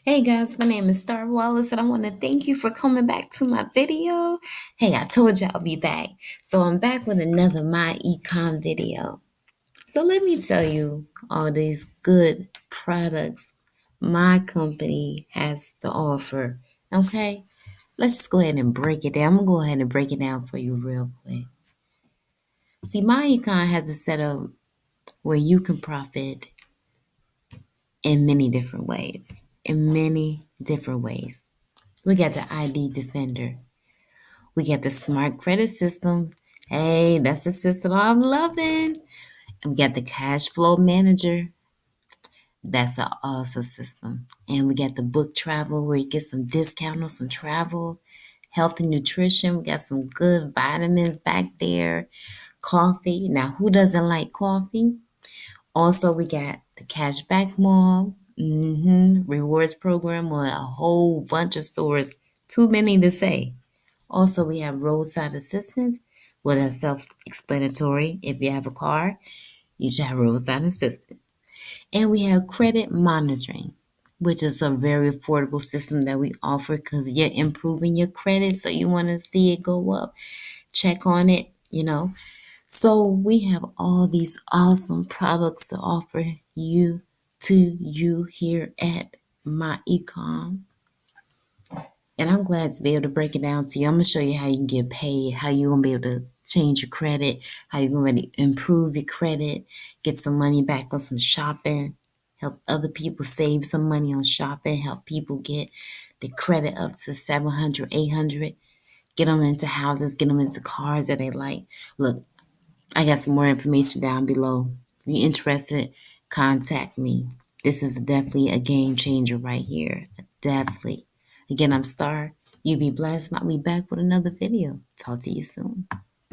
Hey guys, my name is Starr Wallace, and I want to thank you for coming back to my video. Hey, I told you I'll be back. So I'm back with another MyEcon video. So let me tell you all these good products my company has to offer. Okay? Let's just go ahead and break it down. I'm going to go ahead and break it down for you real quick. See, MyEcon has a setup where you can profit in many different ways. In many different ways. We got the ID Defender. We got the Smart Credit System. Hey, that's the system I'm loving. And we got the Cash Flow Manager. That's an awesome system. And we got the Book Travel where you get some discount on some travel. Health and nutrition. We got some good vitamins back there. Coffee. Now, who doesn't like coffee? Also, we got the Cashback Mall. Rewards program or a whole bunch of stores. Too many to say. Also, we have roadside assistance. Well, that's self-explanatory. If you have a car, you should have roadside assistance. And we have credit monitoring, which is a very affordable system that we offer because you're improving your credit, so you want to see it go up. Check on it. So we have all these awesome products to offer you here at MyEcon. And I'm glad to be able to break it down to you. I'm going to show you how you can get paid, how you're going to be able to change your credit, how you're going to improve your credit, get some money back on some shopping, help other people save some money on shopping, help people get the credit up to 700, 800, get them into houses, get them into cars that they like. Look, I got some more information down below. If you're interested, contact me. This is definitely a game changer right here. Definitely. Again, I'm Star. You be blessed, and I'll be back with another video. Talk to you soon.